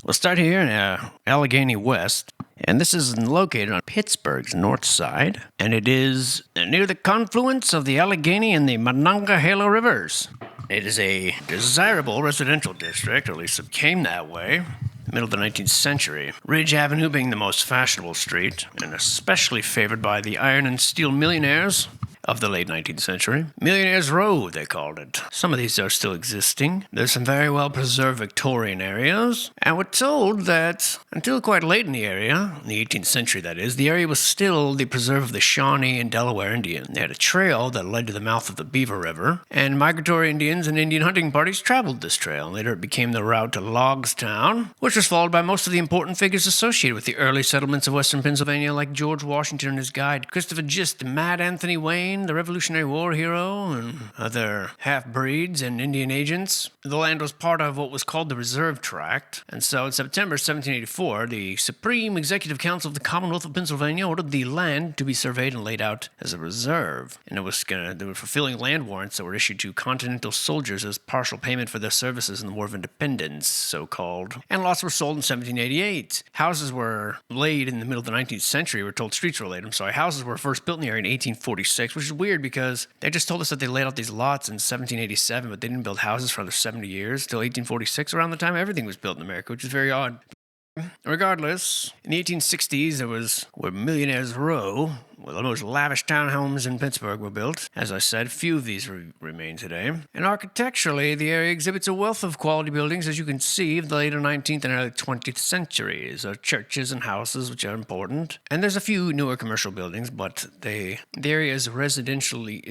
We'll start here in Allegheny West, and this is located on Pittsburgh's north side, and it is near the confluence of the Allegheny and the Monongahela rivers. It is a desirable residential district, or at least it became that way, middle of the 19th century. Ridge Avenue being the most fashionable street, and especially favored by the iron and steel millionaires of the late 19th century. Millionaires Row, they called it. Some of these are still existing. There's some very well-preserved Victorian areas, and we're told that until quite late in the area, in the 18th century that is, the area was still the preserve of the Shawnee and Delaware Indians. They had a trail that led to the mouth of the Beaver River, and migratory Indians and Indian hunting parties traveled this trail. Later it became the route to Logstown, which was followed by most of the important figures associated with the early settlements of western Pennsylvania, like George Washington and his guide, Christopher Gist, Mad Anthony Wayne, the Revolutionary War hero, and other half-breeds and Indian agents. The land was part of what was called the Reserve Tract, and so in September 1784, the Supreme Executive Council of the Commonwealth of Pennsylvania ordered the land to be surveyed and laid out as a reserve. And they were fulfilling land warrants that were issued to Continental soldiers as partial payment for their services in the War of Independence, so-called. And lots were sold in 1788. Houses were laid in the middle of the 19th century. We're told streets were laid. Houses were first built in the area in 1846, which is weird because they just told us that they laid out these lots in 1787, but they didn't build houses for another 70 years, till 1846, around the time everything was built in America, which is very odd. Regardless, in the 1860s, there was where Millionaires Row, where the most lavish townhomes in Pittsburgh were built. As I said, few of these remain today. And architecturally, the area exhibits a wealth of quality buildings, as you can see, of the later 19th and early 20th centuries. There are churches and houses, which are important. And there's a few newer commercial buildings, but the area is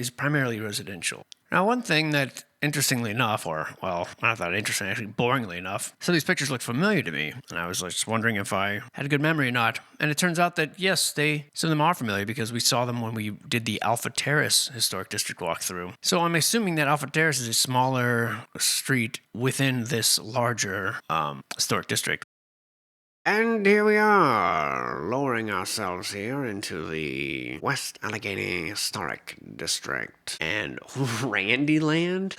primarily residential. Now, one thing that, interestingly enough, not that interesting, actually boringly enough, some of these pictures look familiar to me, and I was just wondering if I had a good memory or not. And it turns out that, yes, some of them are familiar because we saw them when we did the Alpha Terrace Historic District walkthrough. So I'm assuming that Alpha Terrace is a smaller street within this larger historic district. And here we are, lowering ourselves here into the West Allegheny Historic District. And Randyland?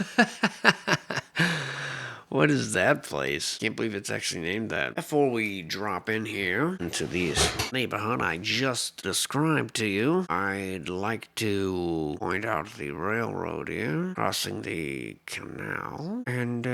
What is that place? Can't believe it's actually named that. Before we drop in here into this neighborhood I just described to you, I'd like to point out the railroad here, crossing the canal, and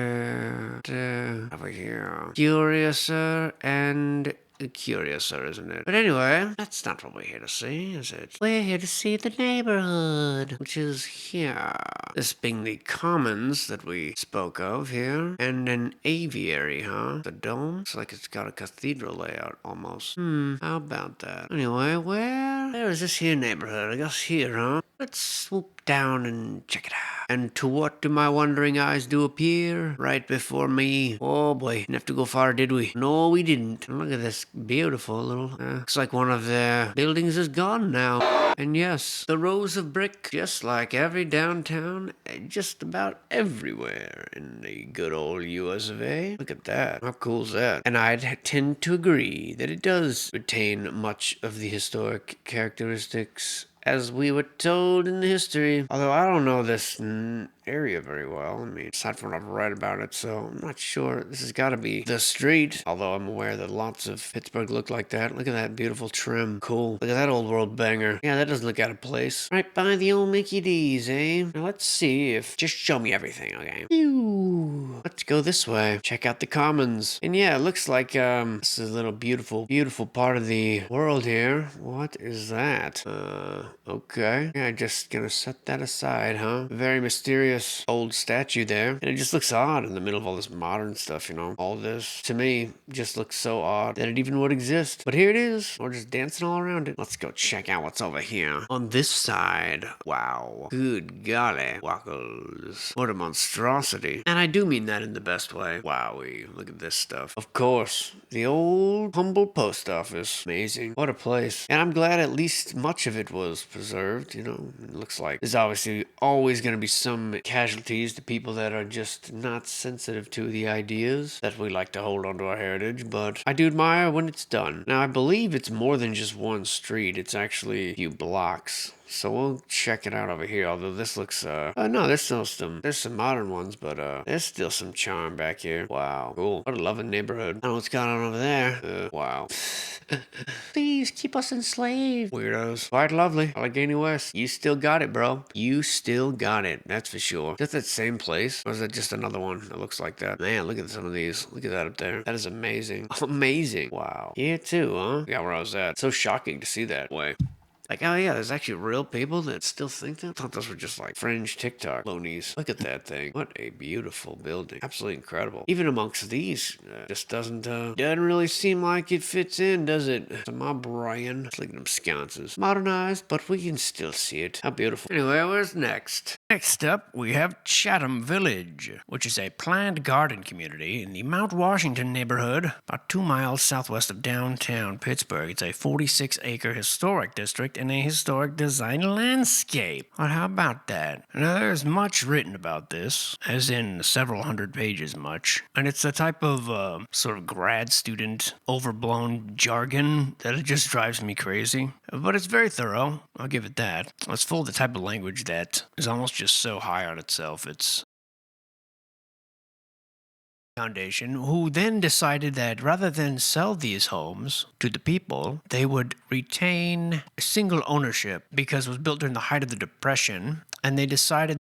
over here, curiouser and curiouser, isn't it? But anyway, that's not what we're here to see, is it? We're here to see the neighborhood, which is here. This being the commons that we spoke of here, and an aviary, huh? The dome? It's like it's got a cathedral layout, almost. How about that? Anyway, where is this here neighborhood? I guess here, huh? Let's swoop down and check it out. And to what do my wondering eyes do appear? Right before me. Oh boy, didn't have to go far, did we? No, we didn't. Look at this beautiful little... looks like one of the buildings is gone now. And yes, the rows of brick, just like every downtown, just about everywhere in the good old US of A. Look at that. How cool is that? And I'd tend to agree that it does retain much of the historic characteristics as we were told in the history. Although I don't know this area very well. I mean, aside from what I've read about it, so I'm not sure. This has got to be the street, although I'm aware that lots of Pittsburgh look like that. Look at that beautiful trim. Cool. Look at that old world banger. Yeah, that doesn't look out of place. Right by the old Mickey D's, eh? Now let's see if... Just show me everything, okay? Phew. Let's go this way. Check out the commons. And yeah, it looks like this is a little beautiful part of the world here. What is that? Okay. Yeah, just gonna set that aside, huh? Very mysterious old statue there. And it just looks odd in the middle of all this modern stuff, you know? All this, to me, just looks so odd that it even would exist. But here it is. We're just dancing all around it. Let's go check out what's over here. On this side. Wow. Good golly. Wackles. What a monstrosity. And I do mean that in the best way. Wowie. Look at this stuff. Of course. The old humble post office. Amazing. What a place. And I'm glad at least much of it was preserved, you know? It looks like there's obviously always going to be some casualties to people that are just not sensitive to the ideas that we like to hold onto our heritage, but I do admire when it's done. Now, I believe it's more than just one street. It's actually a few blocks. So we'll check it out over here. Although this looks, no, there's some modern ones, but there's still some charm back here. Wow, cool. What a loving neighborhood. I don't know what's going on over there. Wow. Please keep us enslaved. Weirdos. Quite lovely. Allegheny West. You still got it, bro. You still got it. That's for sure. Is that that same place? Or is that just another one that looks like that? Man, look at some of these. Look at that up there. That is amazing. Amazing. Wow. Here too, huh? Yeah, where I was at. So shocking to see that way. Like, oh yeah, there's actually real people that still think that? I thought those were just like fringe TikTok loonies. Look at that thing. What a beautiful building. Absolutely incredible. Even amongst these, just doesn't really seem like it fits in, does it? To my Brian. Look at them sconces. Modernized, but we can still see it. How beautiful. Anyway, where's next? Next up, we have Chatham Village, which is a planned garden community in the Mount Washington neighborhood, about 2 miles southwest of downtown Pittsburgh. It's a 46-acre historic district in a historic design landscape. Well, how about that? Now, there's much written about this, as in several hundred pages much, and it's a type of sort of grad student overblown jargon that it just drives me crazy. But it's very thorough, I'll give it that. It's full of the type of language that is almost just so high on itself. It's Foundation, who then decided that rather than sell these homes to the people, they would retain single ownership because it was built during the height of the Depression, and they decided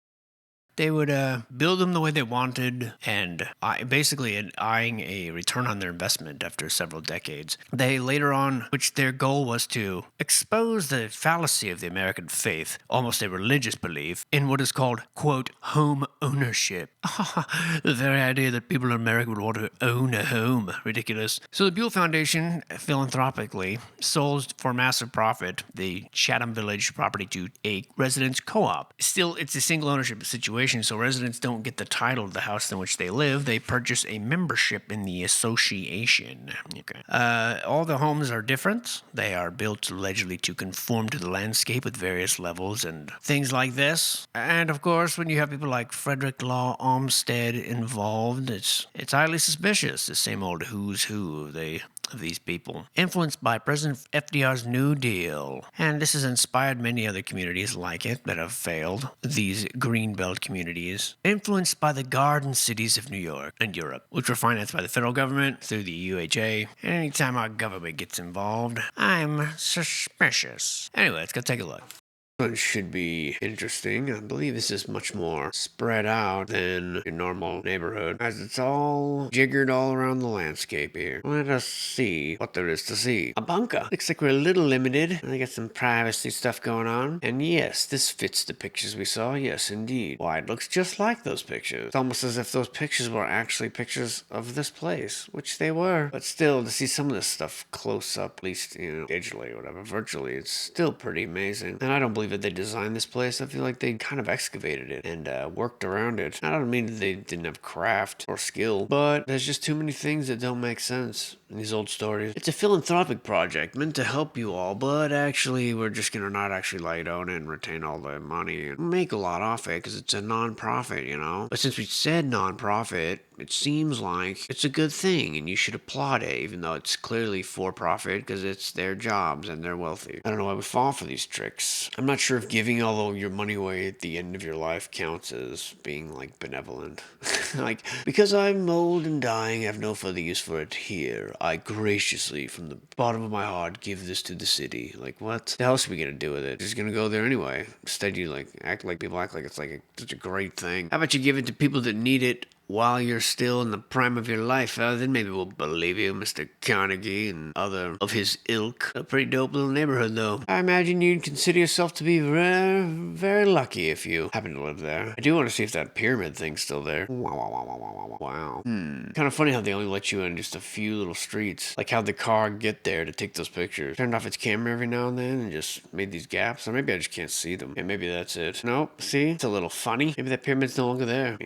they would build them the way they wanted, and basically eyeing a return on their investment after several decades. They later on, which their goal was to expose the fallacy of the American faith, almost a religious belief, in what is called, quote, home ownership. The very idea that people in America would want to own a home. Ridiculous. So the Buell Foundation, philanthropically, sold for massive profit the Chatham Village property to a residents co-op. Still, it's a single ownership situation, so residents don't get the title of the house in which they live. They purchase a membership in the association. Okay. All the homes are different. They are built allegedly to conform to the landscape with various levels and things like this. And of course, when you have people like Frederick Law Olmsted involved, it's highly suspicious. The same old who's who of these people. Influenced by President FDR's New Deal. And this has inspired many other communities like it that have failed. These Greenbelt communities. Influenced by the garden cities of New York and Europe, which were financed by the federal government through the UHA. And anytime our government gets involved, I'm suspicious. Anyway, let's go take a look. This one should be interesting. I believe this is much more spread out than your normal neighborhood, as it's all jiggered all around the landscape here. Let us see what there is to see. A bunker. Looks like we're a little limited. They got some privacy stuff going on. And yes, this fits the pictures we saw. Yes, indeed. Why, it looks just like those pictures. It's almost as if those pictures were actually pictures of this place, which they were. But still, to see some of this stuff close up, at least, digitally or whatever, virtually, it's still pretty amazing. And I don't believe that they designed this place. I feel like they kind of excavated it and worked around it. I don't mean that they didn't have craft or skill, but there's just too many things that don't make sense in these old stories. It's a philanthropic project meant to help you all, but actually we're just gonna not actually lie down and retain all the money and make a lot off it because it's a non-profit, But since we said non-profit, it seems like it's a good thing and you should applaud it, even though it's clearly for profit because it's their jobs and they're wealthy. I don't know why we fall for these tricks. I'm not sure if giving all your money away at the end of your life counts as being like benevolent. Like, because I'm old and dying, I have no further use for it here. I graciously, from the bottom of my heart, give this to the city. Like, what the hell are we gonna do with it? Just gonna go there anyway. Instead, you act like it's like such a great thing. How about you give it to people that need it while you're still in the prime of your life? Then maybe we'll believe you, Mr. Carnegie and other of his ilk. A pretty dope little neighborhood, though. I imagine you'd consider yourself to be very, very lucky if you happen to live there. I do want to see if that pyramid thing's still there. Wow. Kind of funny how they only let you in just a few little streets. Like, how'd the car get there to take those pictures? Turned off its camera every now and then and just made these gaps? Or maybe I just can't see them. And maybe that's it. Nope. See? It's a little funny. Maybe that pyramid's no longer there.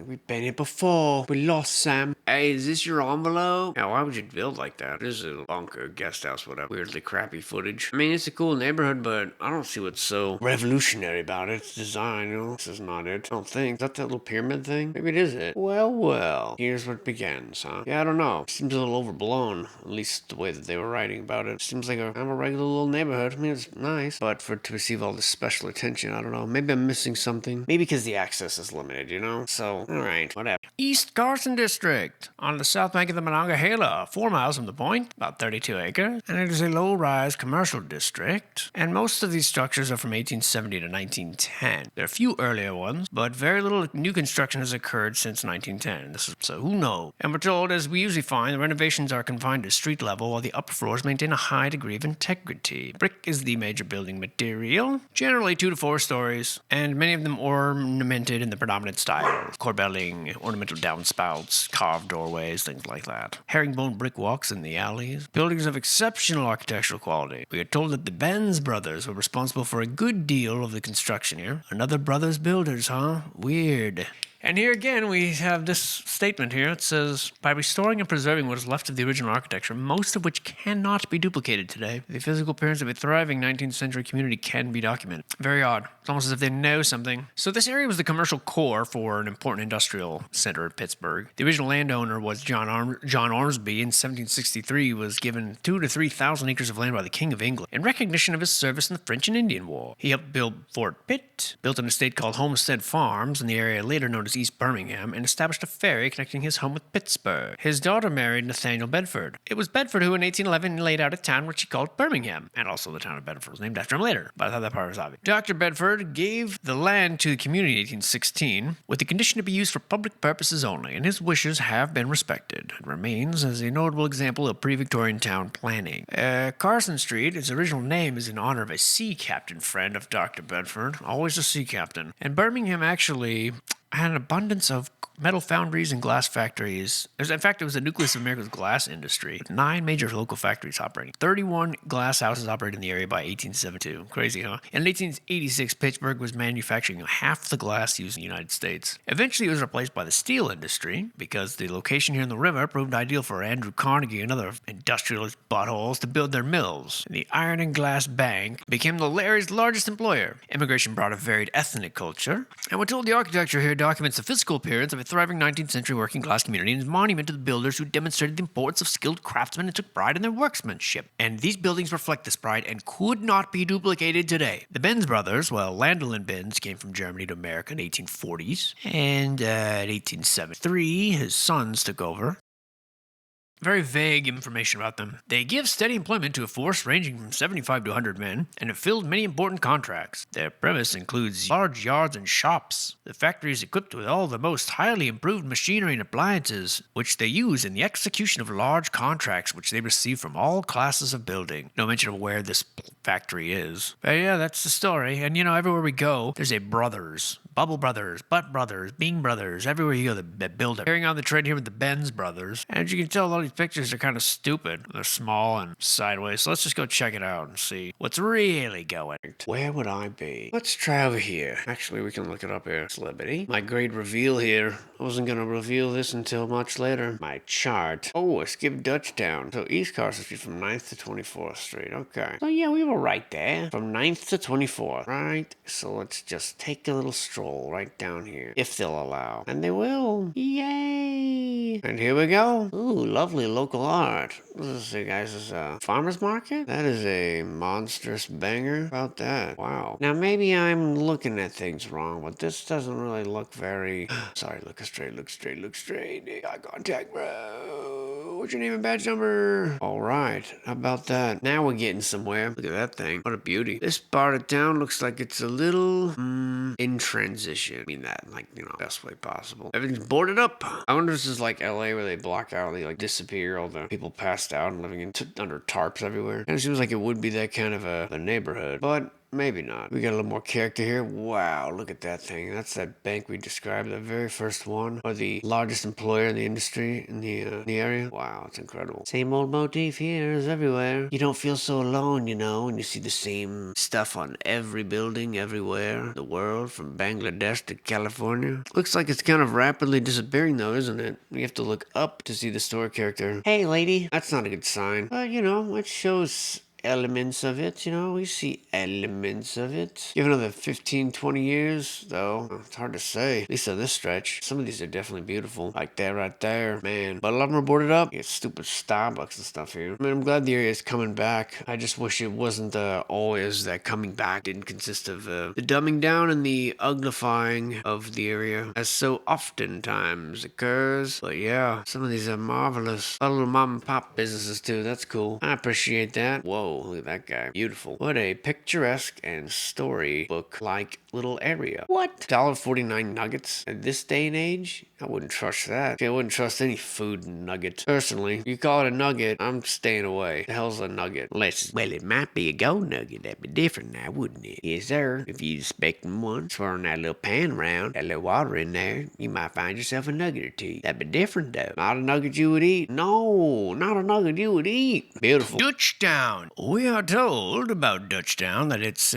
We've been here before we lost Sam. Hey, is this your envelope? Yeah, why would you build like that? This is a bunker, guest house, whatever. Weirdly crappy footage. I mean, it's a cool neighborhood, but I don't see what's so revolutionary about it. It's design, This is not it. I don't think. Is that little pyramid thing? Maybe it is it. Well. Here's where it begins, huh? Yeah, I don't know. Seems a little overblown. At least the way that they were writing about it. Seems like a regular little neighborhood. I mean, it's nice. But to receive all this special attention, I don't know. Maybe I'm missing something. Maybe because the access is limited, So, alright, whatever. East Carson District, on the south bank of the Monongahela, 4 miles from the point, about 32 acres. And it is a low-rise commercial district. And most of these structures are from 1870 to 1910. There are a few earlier ones, but very little new construction has occurred since 1910. So who knows? And we're told, as we usually find, the renovations are confined to street level, while the upper floors maintain a high degree of integrity. Brick is the major building material, generally 2 to 4 stories, and many of them ornamented in the predominant style. Corbelling, ornamental downspouts, carved doorways, things like that. Herringbone brick walks in the alleys. Buildings of exceptional architectural quality. We are told that the Benz brothers were responsible for a good deal of the construction here. Another brothers builders, huh? Weird. And here again, we have this statement here. It says, by restoring and preserving what is left of the original architecture, most of which cannot be duplicated today, the physical appearance of a thriving 19th century community can be documented. Very odd. It's almost as if they know something. So this area was the commercial core for an important industrial center in Pittsburgh. The original landowner was John Ormsby. In 1763, was given 2,000 to 3,000 acres of land by the King of England in recognition of his service in the French and Indian War. He helped build Fort Pitt, built an estate called Homestead Farms in the area later known as East Birmingham, and established a ferry connecting his home with Pittsburgh. His daughter married Nathaniel Bedford. It was Bedford who in 1811 laid out a town which he called Birmingham, and also the town of Bedford was named after him later, but I thought that part was obvious. Dr. Bedford gave the land to the community in 1816 with the condition to be used for public purposes only, and his wishes have been respected. It remains as a notable example of pre-Victorian town planning. Carson Street, its original name is in honor of a sea captain friend of Dr. Bedford, always a sea captain, and Birmingham actually had an abundance of metal foundries and glass factories. In fact, it was the nucleus of America's glass industry, with 9 major local factories operating. 31 glass houses operated in the area by 1872. Crazy, huh? In 1886, Pittsburgh was manufacturing half the glass used in the United States. Eventually, it was replaced by the steel industry because the location here in the river proved ideal for Andrew Carnegie and other industrialist buttholes to build their mills. And the Iron and Glass Bank became the area's largest employer. Immigration brought a varied ethnic culture, and we're told the architecture here documents the physical appearance of a thriving 19th century working class community and is a monument to the builders who demonstrated the importance of skilled craftsmen and took pride in their workmanship. And these buildings reflect this pride and could not be duplicated today. The Benz brothers, Landl Benz came from Germany to America in the 1840s, and in 1873 his sons took over. Very vague information about them. They give steady employment to a force ranging from 75 to 100 men and have filled many important contracts. Their premise includes large yards and shops. The factory is equipped with all the most highly improved machinery and appliances, which they use in the execution of large contracts which they receive from all classes of building. No mention of where this factory is. But yeah, that's the story. And everywhere we go, there's a brothers. Bubble Brothers, Butt Brothers, Bing Brothers, everywhere you go, they build it. Carrying on the trend here with the Benz brothers. And as you can tell, all these pictures are kind of stupid. They're small and sideways. So let's just go check it out and see what's really going. Where would I be? Let's try over here. Actually, we can look it up here. It's Liberty. My great reveal here. I wasn't going to reveal this until much later. My chart. Oh, I skipped Dutchtown. So East Carson Street from 9th to 24th Street. Okay. So yeah, we were right there. From 9th to 24th. Right. So let's just take a little stroll right down here, if they'll allow. And they will. Yay! And here we go. Ooh, lovely local art. This is, guys, is a farmer's market? That is a monstrous banger. About that. Wow. Now, maybe I'm looking at things wrong, but this doesn't really look very... Sorry, look straight. Eye contact, bro. What's your name and badge number? All right. How about that? Now we're getting somewhere. Look at that thing. What a beauty. This part of town looks like it's a little in transition. I mean that, best way possible. Everything's boarded up. I wonder if this is like LA where they block out, they disappear, all the people passed out and living under tarps everywhere. And it seems like it would be that kind of a neighborhood. But Maybe not. We got a little more character here. Wow, look at that thing. That's that bank we described, the very first one, or the largest employer in the industry in the area. Wow, it's incredible. Same old motif here as everywhere. You don't feel so alone, you know, and you see the same stuff on every building everywhere in the world, from Bangladesh to California. Looks like it's kind of rapidly disappearing though, isn't it? You have to look up to see the store character. Hey, lady. That's not a good sign. But, you know, it shows elements of it, you know, we see elements of it. Give another 15, 20 years, though, it's hard to say, at least on this stretch. Some of these are definitely beautiful, like that right there, man. But a lot of them are boarded up. You get stupid Starbucks and stuff here. I mean, I'm glad the area is coming back. I just wish it wasn't always that coming back didn't consist of the dumbing down and the uglifying of the area, as so oftentimes occurs. But yeah, some of these are marvelous. A lot of little mom and pop businesses too, that's cool. I appreciate that. Whoa. Look at that guy. Beautiful. What a picturesque and storybook-like little area. What? $1.49 nuggets at this day and age? I wouldn't trust that. Okay, I wouldn't trust any food nugget. Personally, you call it a nugget, I'm staying away. The hell's a nugget? Unless, well, it might be a gold nugget. That'd be different now, wouldn't it? Yes, sir. If you expecting one, swirling that little pan around, that little water in there, you might find yourself a nugget or two. That'd be different, though. Not a nugget you would eat. No, not a nugget you would eat. Beautiful. Dutchtown. We are told about Dutchtown that it's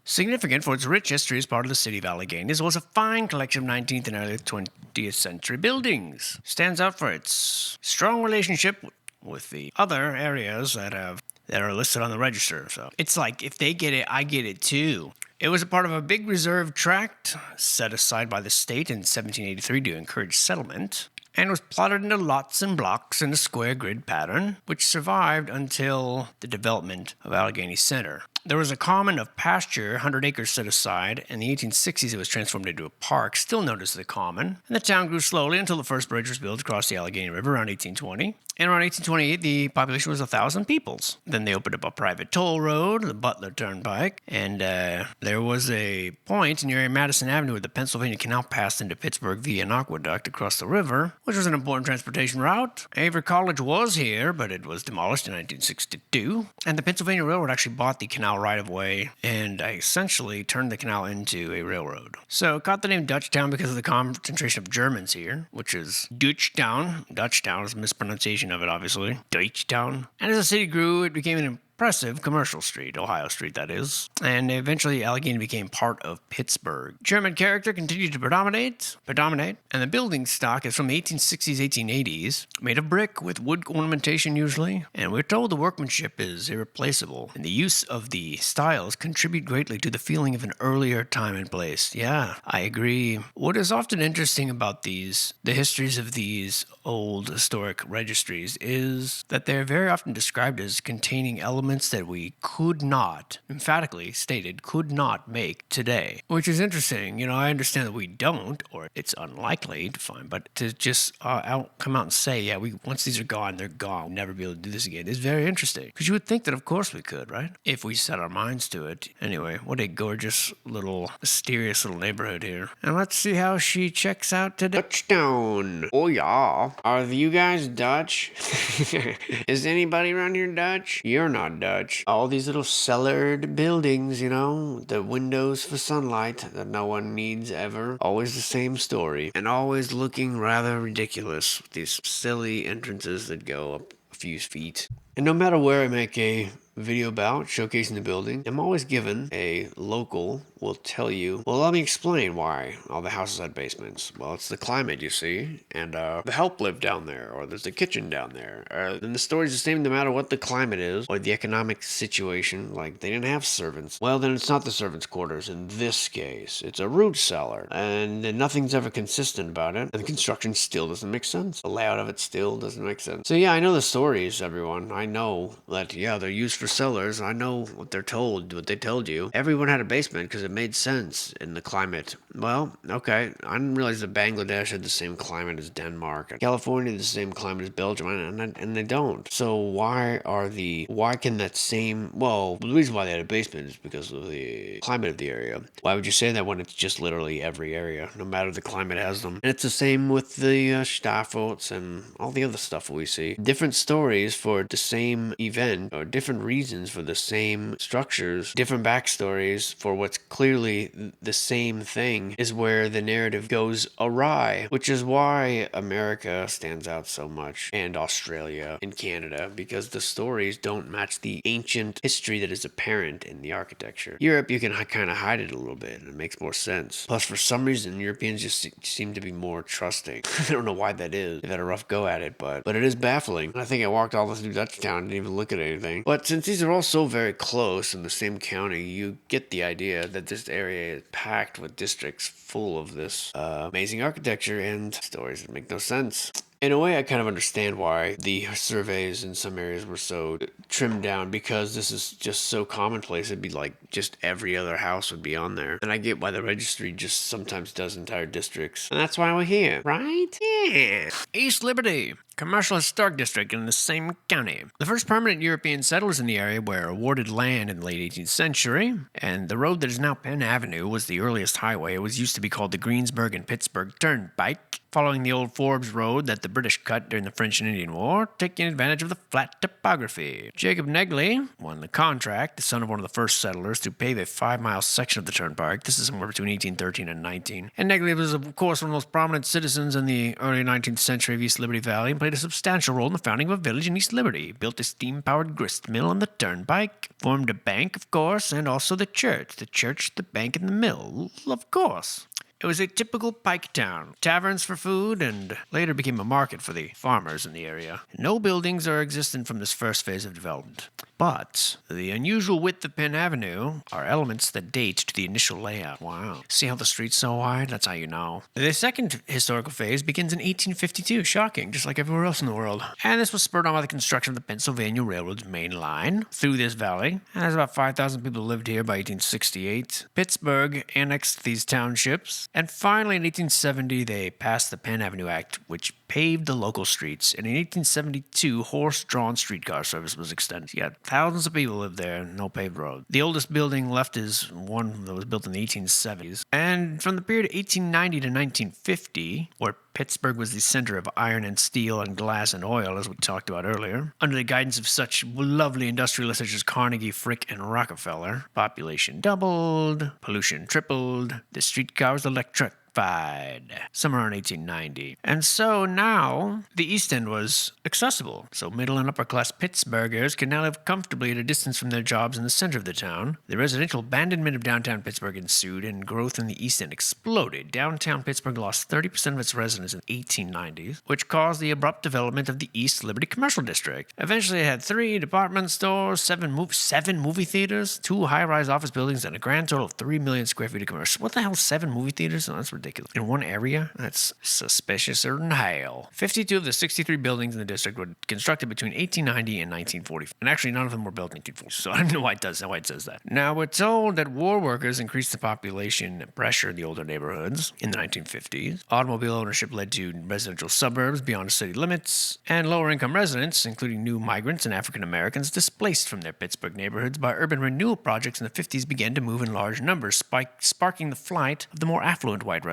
significant for its rich history as part of the city of Allegheny, as well as a fine collection of 19th and early 20th century buildings. Stands out for its strong relationship with the other areas that are listed on the register. So it's like, if they get it, I get it too. It was a part of a big reserve tract set aside by the state in 1783 to encourage settlement, and was plotted into lots and blocks in a square grid pattern, which survived until the development of Allegheny Center. There was a common of pasture, 100 acres set aside. In the 1860s, it was transformed into a park, still known as the Common. And the town grew slowly until the first bridge was built across the Allegheny River around 1820. And around 1828, the population was 1,000 peoples. Then they opened up a private toll road, the Butler Turnpike, and there was a point near Madison Avenue where the Pennsylvania Canal passed into Pittsburgh via an aqueduct across the river, which was an important transportation route. Avery College was here, but it was demolished in 1962. And the Pennsylvania Railroad actually bought the canal right-of-way and essentially turned the canal into a railroad. So it got the name Dutchtown because of the concentration of Germans here, which is Deutschtown. Dutchtown is a mispronunciation of it, obviously. Deutschtown. And as the city grew, it became an impressive commercial street, Ohio Street that is, and eventually Allegheny became part of Pittsburgh. German character continued to predominate, and the building stock is from the 1860s, 1880s, made of brick with wood ornamentation usually, and we're told the workmanship is irreplaceable, and the use of the styles contribute greatly to the feeling of an earlier time and place. Yeah, I agree. What is often interesting about the histories of these old historic registries is that they're very often described as containing elements that we could not, emphatically stated, could not make today. Which is interesting. You know, I understand that we don't, or it's unlikely to find, but to just come out and say, yeah, once these are gone, they're gone. We'll never be able to do this again is very interesting. Because you would think that, of course, we could, right? If we set our minds to it. Anyway, what a gorgeous little, mysterious little neighborhood here. And let's see how she checks out today. Touchdown. Oh, yeah. Are you guys Dutch? Is anybody around here Dutch? You're not Dutch. All these little cellared buildings, you know, the windows for sunlight that no one needs ever. Always the same story. And always looking rather ridiculous with these silly entrances that go up a few feet. And no matter where I make a video about showcasing the building, I'm always given a local will tell you, well, let me explain why all the houses had basements. Well, it's the climate, you see, and the help live down there, or there's a kitchen down there. And the story's the same no matter what the climate is, or the economic situation, like they didn't have servants. Well, then it's not the servants' quarters in this case. It's a root cellar, and nothing's ever consistent about it, and the construction still doesn't make sense. The layout of it still doesn't make sense. So yeah, I know the stories, everyone. I know that, yeah, they're used for cellars. I know what they're told, what they told you. Everyone had a basement because it It made sense in the climate. Well, okay. I didn't realize that Bangladesh had the same climate as Denmark. California had the same climate as Belgium, and they don't. So why can that same, well, the reason why they had a basement is because of the climate of the area. Why would you say that when it's just literally every area, no matter the climate has them? And it's the same with the Staffelts and all the other stuff we see. Different stories for the same event, or different reasons for the same structures, different backstories for what's clearly the same thing, is where the narrative goes awry, which is why America stands out so much, and Australia and Canada, because the stories don't match the ancient history that is apparent in the architecture. Europe, you can kind of hide it a little bit, and it makes more sense. Plus, for some reason, Europeans just seem to be more trusting. I don't know why that is. They've had a rough go at it, but it is baffling. I think I walked all through Dutchtown, didn't even look at anything. But since these are all so very close in the same county, you get the idea that this area is packed with districts full of this amazing architecture and stories that make no sense. In a way, I kind of understand why the surveys in some areas were so trimmed down, because this is just so commonplace. It'd be like just every other house would be on there. And I get why the registry just sometimes does entire districts. And that's why we're here, right? Yeah. East Liberty, commercial historic district in the same county. The first permanent European settlers in the area were awarded land in the late 18th century, and the road that is now Penn Avenue was the earliest highway. It was used to be called the Greensburg and Pittsburgh Turnpike, following the old Forbes Road that the British cut during the French and Indian War, taking advantage of the flat topography. Jacob Negley won the contract, the son of one of the first settlers, to pave a 5-mile section of the turnpike. This is somewhere between 1813 and 19. And Negley was, of course, one of the most prominent citizens in the early 19th century of East Liberty Valley, and played a substantial role in the founding of a village in East Liberty. He built a steam-powered grist mill on the turnpike, formed a bank, of course, and also the church. The bank, and the mill, of course. It was a typical pike town, taverns for food, and later became a market for the farmers in the area. No buildings are existent from this first phase of development. But the unusual width of Penn Avenue are elements that date to the initial layout. Wow. See how the street's so wide? That's how you know. The second historical phase begins in 1852. Shocking, just like everywhere else in the world. And this was spurred on by the construction of the Pennsylvania Railroad's main line through this valley. And there's about 5,000 people who lived here by 1868. Pittsburgh annexed these townships. And finally, in 1870, they passed the Penn Avenue Act, which paved the local streets. And in 1872, horse-drawn streetcar service was extended. You got thousands of people lived there, no paved road. The oldest building left is one that was built in the 1870s. And from the period of 1890 to 1950, where Pittsburgh was the center of iron and steel and glass and oil, as we talked about earlier, under the guidance of such lovely industrialists such as Carnegie, Frick, and Rockefeller, population doubled, pollution tripled, the streetcars electric. Somewhere around 1890. And so now, the East End was accessible. So middle and upper class Pittsburghers could now live comfortably at a distance from their jobs in the center of the town. The residential abandonment of downtown Pittsburgh ensued, and growth in the East End exploded. Downtown Pittsburgh lost 30% of its residents in the 1890s, which caused the abrupt development of the East Liberty Commercial District. Eventually, it had 3 department stores, 7 movie theaters, 2 high-rise office buildings, and a grand total of 3 million square feet of commercial. What the hell, 7 movie theaters? Oh, that's ridiculous. In one area? That's suspiciouser than hell. 52 of the 63 buildings in the district were constructed between 1890 and 1940. And actually, none of them were built in 1940. So I don't know why it says that. Now, we're told that war workers increased the population pressure in the older neighborhoods in the 1950s. Automobile ownership led to residential suburbs beyond city limits. And lower-income residents, including new migrants and African Americans, displaced from their Pittsburgh neighborhoods by urban renewal projects in the 50s, began to move in large numbers, sparking the flight of the more affluent white residents.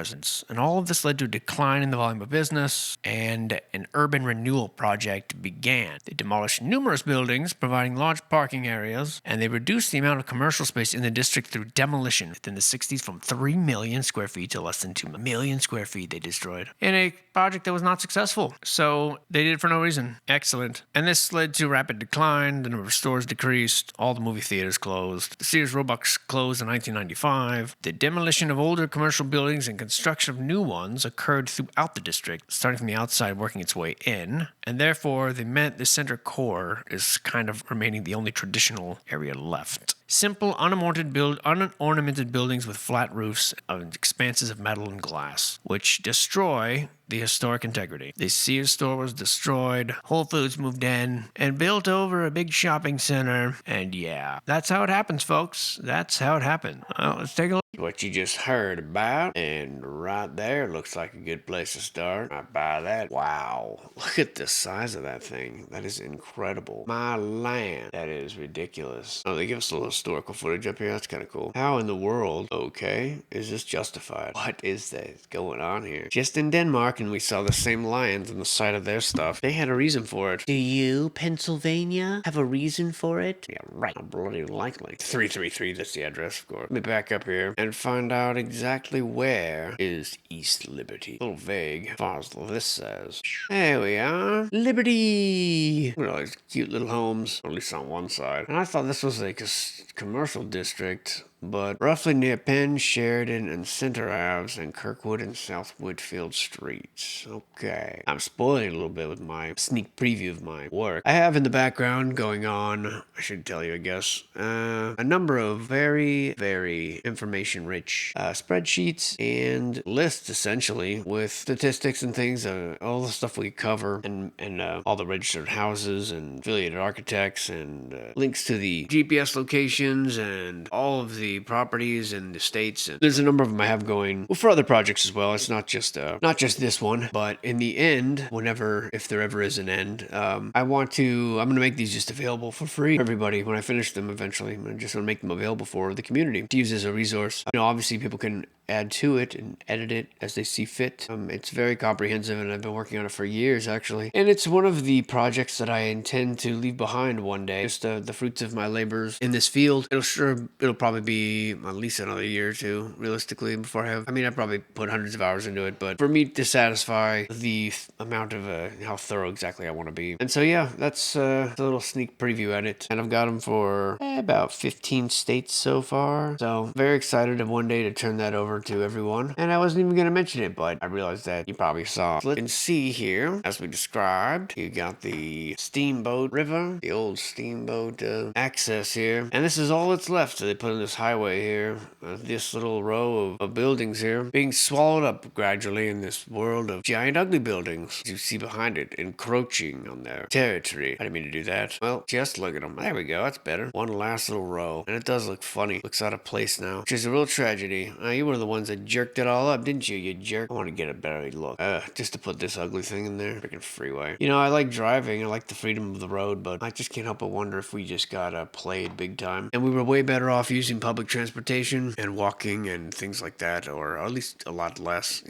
And all of this led to a decline in the volume of business, and an urban renewal project began. They demolished numerous buildings, providing large parking areas, and they reduced the amount of commercial space in the district through demolition within the 60s from 3 million square feet to less than 2 million square feet they destroyed in a project that was not successful. So they did it for no reason. Excellent. And this led to rapid decline. The number of stores decreased. All the movie theaters closed. The Sears Roebuck closed in 1995. The demolition of older commercial buildings and construction of new ones occurred throughout the district, starting from the outside, working its way in, and therefore the center core is kind of remaining the only traditional area left. Simple, unornamented buildings with flat roofs and expanses of metal and glass, which destroy the historic integrity. The Sears store was destroyed, Whole Foods moved in, and built over a big shopping center, and yeah, that's how it happens, folks. That's how it happened. Well, let's take a look at what you just heard about, and right there looks like a good place to start. I buy that. Wow, look at the size of that thing. That is incredible. My land, that is ridiculous. Oh, they give us a little historical footage up here. That's kind of cool. How in the world, okay, is this justified? What is this going on here? Just in Denmark, and we saw the same lions on the side of their stuff. They had a reason for it. Do you, Pennsylvania, have a reason for it? Yeah, right. Bloody likely. 333, that's the address, of course. Let me back up here and find out exactly where is East Liberty. A little vague as far as this says. There we are. Liberty! Look at all these cute little homes, at least on one side. And I thought this was like a commercial district, but roughly near Penn, Sheridan, and Center Aves, and Kirkwood and South Whitfield Streets. Okay. I'm spoiling a little bit with my sneak preview of my work. I have in the background going on, I should tell you, I guess, a number of very, very information-rich spreadsheets and lists, essentially, with statistics and things, all the stuff we cover, and all the registered houses and affiliated architects, and links to the GPS locations, and all of the properties and the states. And there's a number of them I have going for other projects as well. It's not just this one, but in the end, if there ever is an end, I'm going to make these just available for free for everybody when I finish them eventually. I'm just going to make them available for the community to use as a resource. Obviously people can add to it and edit it as they see fit. It's very comprehensive, and I've been working on it for years, actually. And it's one of the projects that I intend to leave behind one day. Just the fruits of my labors in this field. It'll probably be at least another year or two, realistically, before I probably put hundreds of hours into it, but for me to satisfy the amount of how thorough exactly I want to be. And so yeah, that's a little sneak preview at it. And I've got them for about 15 states so far. So very excited of one day to turn that over to everyone. And I wasn't even going to mention it, but I realized that you probably saw. So let's see here, as we described, you got the Steamboat River, the old steamboat access here. And this is all that's left. So they put in this highway here, this little row of buildings here, being swallowed up gradually in this world of giant ugly buildings you see behind it, encroaching on their territory. I didn't mean to do that. Well, just look at them. There we go. That's better. One last little row. And it does look funny. Looks out of place now, which is a real tragedy. You were the ones that jerked it all up, didn't you, you jerk? I want to get a better look. Just to put this ugly thing in there. Freaking freeway. I like driving. I like the freedom of the road, but I just can't help but wonder if we just got played big time. And we were way better off using public transportation and walking and things like that, or at least a lot less.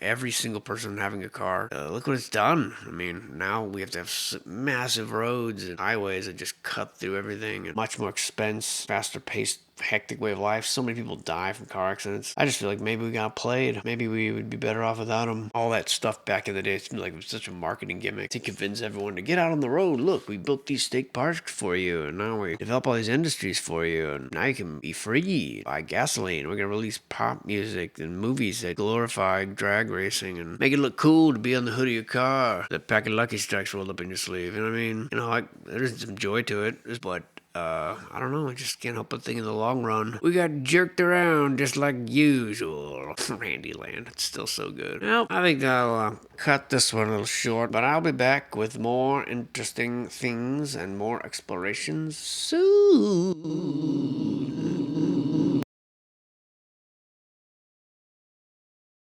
Every single person having a car. Look what it's done. Now we have to have massive roads and highways that just cut through everything, and much more expense, faster paced, hectic way of life. So many people die from car accidents. I just feel like maybe we got played. Maybe we would be better off without them. All that stuff back in the day, it seemed like it was such a marketing gimmick to convince everyone to get out on the road. Look, we built these state parks for you, and now we develop all these industries for you, and now you can be free, buy gasoline. We're gonna release pop music and movies that glorify drag racing and make it look cool to be on the hood of your car. The pack of Lucky Strikes rolled up in your sleeve. You know what I mean? There's some joy to it, but I don't know. I just can't help but think in the long run, we got jerked around just like usual. Randy Land, it's still so good. Well, I think I'll cut this one a little short, but I'll be back with more interesting things and more explorations soon.